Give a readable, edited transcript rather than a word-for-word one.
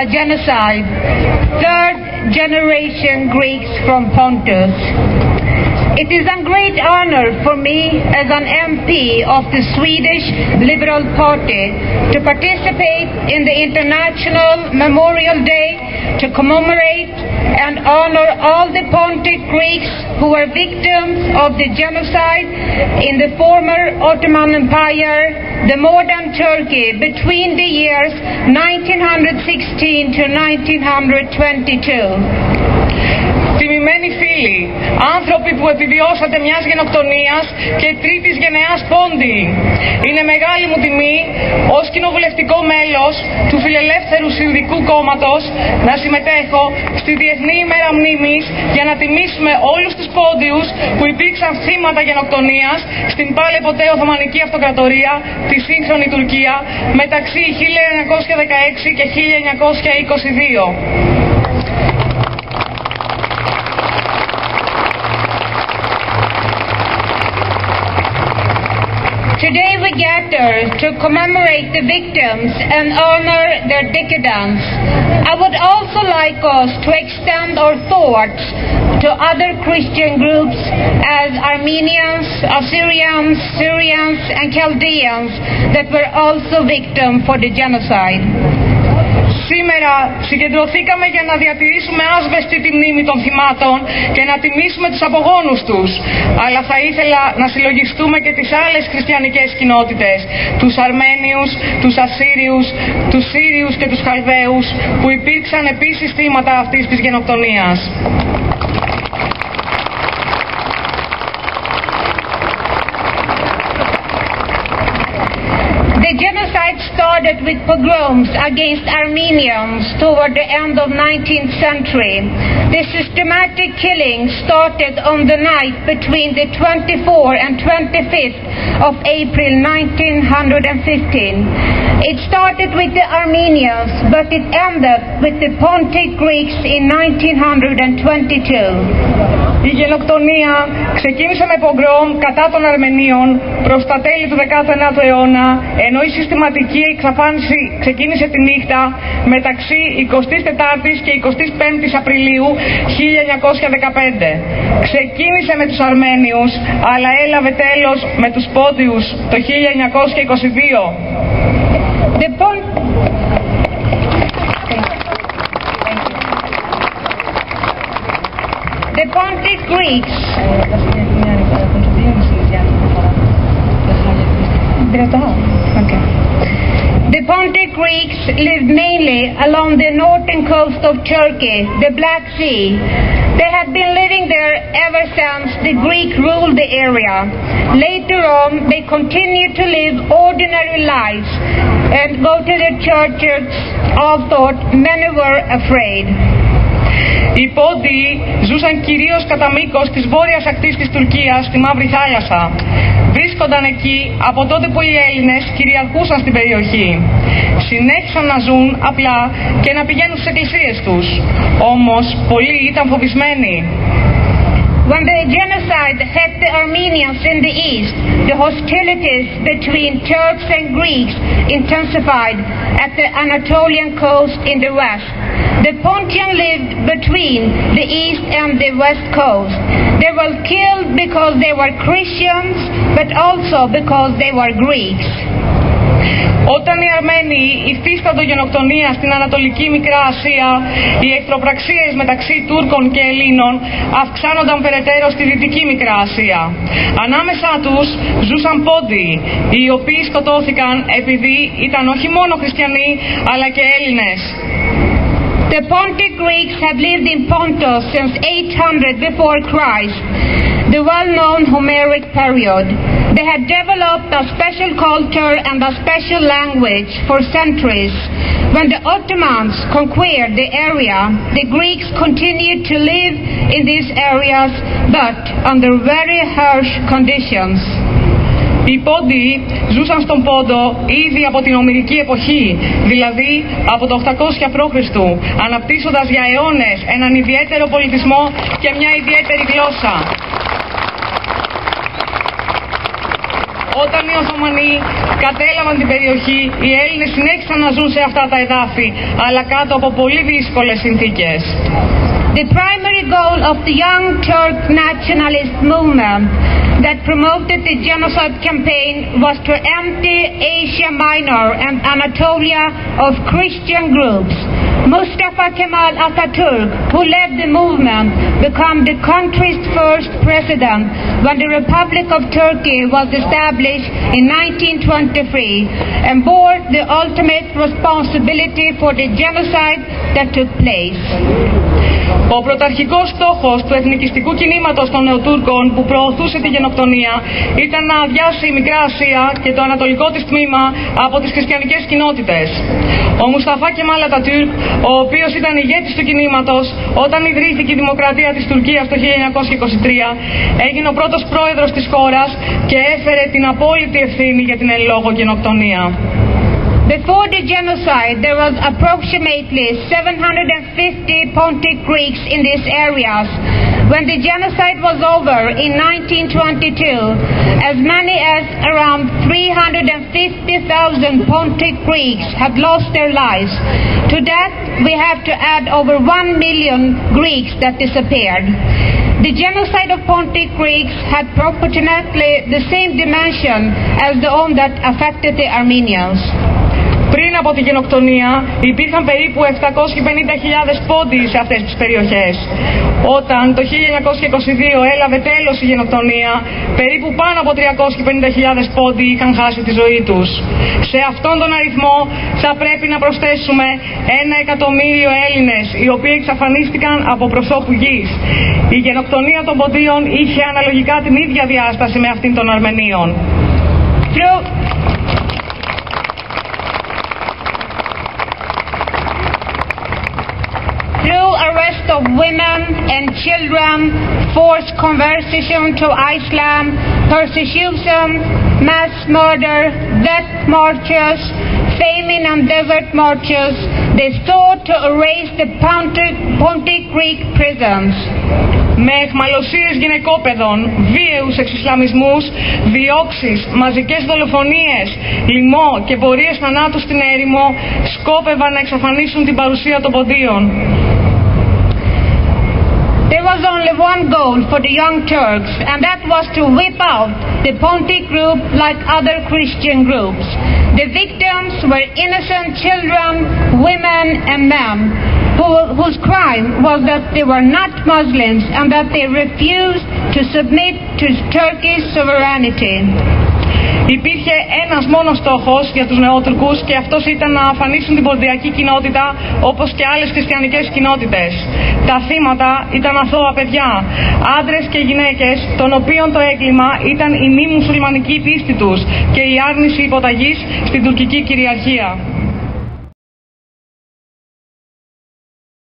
a genocide, third-generation Greeks from Pontus. It is a great honor for me as an MP of the Swedish Liberal Party to participate in the International Memorial Day to commemorate and honor all the Pontic Greeks who were victims of the genocide in the former Ottoman Empire, the modern Turkey, between the years 1916 to 1922. Τιμημένοι φίλοι, άνθρωποι που επιβιώσατε μιας γενοκτονίας και τρίτης γενεάς Πόντι, είναι μεγάλη μου τιμή ως κοινοβουλευτικό μέλος του Φιλελεύθερου Συνδικού Κόμματος να συμμετέχω στη Διεθνή ημέρα μνήμης για να τιμήσουμε όλους τους Πόντιους που υπήρξαν θύματα γενοκτονίας στην πάλι ποτέ Οθωμανική Αυτοκρατορία, τη σύγχρονη Τουρκία, μεταξύ 1916 και 1922. Today we gather to commemorate the victims and honor their decadence. I would also like us to extend our thoughts to other Christian groups as Armenians, Assyrians, Syrians, and Chaldeans that were also victims for the genocide. Σήμερα συγκεντρωθήκαμε για να διατηρήσουμε άσβεστη τη μνήμη των θυμάτων και να τιμήσουμε τους απογόνους τους. Αλλά θα ήθελα να συλλογιστούμε και τις άλλες χριστιανικές κοινότητες, τους Αρμένιους, τους Ασσύριους, τους Σύριους και τους Χαλδαίους που υπήρξαν επίσης θύματα αυτής της γενοκτονίας. The genocide started with pogroms against Armenians toward the end of 19th century. The systematic killing started on the night between the 24th and 25th of April 1915. It started with the Armenians, but it ended with the Pontic Greeks in 1922. Η γενοκτονία ξεκίνησε με πογκρόμ κατά των Αρμενίων προς τα τέλη του 19ου αιώνα, ενώ η συστηματική εξαφάνιση ξεκίνησε τη νύχτα μεταξύ 24ης και 25ης Απριλίου 1915. Ξεκίνησε με τους Αρμένιους, αλλά έλαβε τέλος με τους Πόντιους το 1922. The Pontic Greeks The Pontic Greeks lived mainly along the northern coast of Turkey, the Black Sea. They had been living there ever since the Greek ruled the area. Later on, they continued to live ordinary lives and go to the churches, although many were afraid. Οι Πόντιοι ζούσαν κυρίως κατά μήκος της βόρειας ακτής της Τουρκίας, στη Μαύρη Θάλασσα. Βρίσκονταν εκεί από τότε που οι Έλληνες κυριαρχούσαν στην περιοχή. Συνέχισαν να ζουν απλά και να πηγαίνουν στις εκκλησίες τους. Όμως πολλοί ήταν φοβισμένοι. When the genocide hit the Armenians in the east, the hostilities between Turks and Greeks intensified at the Anatolian coast in the west. The Pontians lived between the east and the west coast. They were killed because they were Christians, but also because they were Greeks. Όταν οι Αρμένοι υφίστανται γενοκτονία στην Ανατολική Μικρά Ασία, οι εχθροπραξίες μεταξύ Τούρκων και Ελλήνων αυξάνονταν περαιτέρω στη Δυτική Μικρά Ασία. Ανάμεσά τους ζούσαν Πόντιοι, οι οποίοι σκοτώθηκαν επειδή ήταν όχι μόνο χριστιανοί, αλλά και Έλληνες. The Pontic Greeks had lived in Pontus since 800 before Christ, the well-known Homeric period. They had developed a special culture and a special language for centuries. When the Ottomans conquered the area, the Greeks continued to live in these areas, but under very harsh conditions. Οι Πόντιοι ζούσαν στον Πόντο ήδη από την Ομηρική εποχή, δηλαδή από το 800 π.Χ., αναπτύσσοντας για αιώνες έναν ιδιαίτερο πολιτισμό και μια ιδιαίτερη γλώσσα. Όταν οι Οθωμανοί κατέλαβαν την περιοχή, οι Έλληνες συνέχισαν να ζουν σε αυτά τα εδάφη, αλλά κάτω από πολύ δύσκολες συνθήκες. The primary goal of the Young Turk nationalist movement that promoted the genocide campaign was to empty Asia Minor and Anatolia of Christian groups. Mustafa Kemal Atatürk, who led the movement, became the country's first president when the Republic of Turkey was established in 1923 and bore the ultimate responsibility for the genocide that took place. Ο πρωταρχικός στόχος του εθνικιστικού κινήματος των Νεοτούρκων που προωθούσε τη γενοκτονία ήταν να αδειάσει η Μικρά Ασία και το ανατολικό της τμήμα από τις χριστιανικές κοινότητες. Ο Μουσταφά Κεμάλ Ατατούρκ, ο οποίος ήταν ηγέτης του κινήματος όταν ιδρύθηκε η Δημοκρατία της Τουρκίας το 1923, έγινε ο πρώτος πρόεδρος της χώρας και έφερε την απόλυτη ευθύνη για την εν λόγω γενοκτονία. Before the genocide, there was approximately 750 Pontic Greeks in these areas. When the genocide was over in 1922, as many as around 350,000 Pontic Greeks had lost their lives. To that, we have to add over 1 million Greeks that disappeared. The genocide of Pontic Greeks had proportionately the same dimension as the one that affected the Armenians. Πριν από τη γενοκτονία υπήρχαν περίπου 750.000 πόντιοι σε αυτές τις περιοχές. Όταν το 1922 έλαβε τέλος η γενοκτονία, περίπου πάνω από 350.000 πόντιοι είχαν χάσει τη ζωή τους. Σε αυτόν τον αριθμό θα πρέπει να προσθέσουμε 1.000.000 Έλληνες, οι οποίοι εξαφανίστηκαν από προσώπου γης. Η γενοκτονία των ποντίων είχε αναλογικά την ίδια διάσταση με αυτήν των Αρμενίων. Through arrest of women and children, forced conversion to Islam, persecution, mass murder, death marches, famine and desert marches, they sought to erase the Pontic Greek prisons. Με αιχμαλωσίες γυναικόπαιδων, βίαιους εξισλαμισμούς, διώξεις, μαζικές δολοφονίες, λοιμό και πορείες θανάτου στην έρημο σκόπευαν να εξαφανίσουν την παρουσία των ποντίων. There was only one goal for the Young Turks, and that was to whip out the Pontic group like other Christian groups. The victims were innocent children, women and men, whose crime was that they were not Muslims and that they refused to submit to Turkish sovereignty. Υπήρχε ένας μόνος στόχος για τους Νεότουρκους και αυτός ήταν να αφανίσουν την ποντιακή κοινότητα όπως και άλλες χριστιανικές κοινότητες. Τα θύματα ήταν αθώα παιδιά, άντρες και γυναίκες, των οποίων το έγκλημα ήταν η μη μουσουλμανική πίστη τους και η άρνηση υποταγής στην τουρκική κυριαρχία.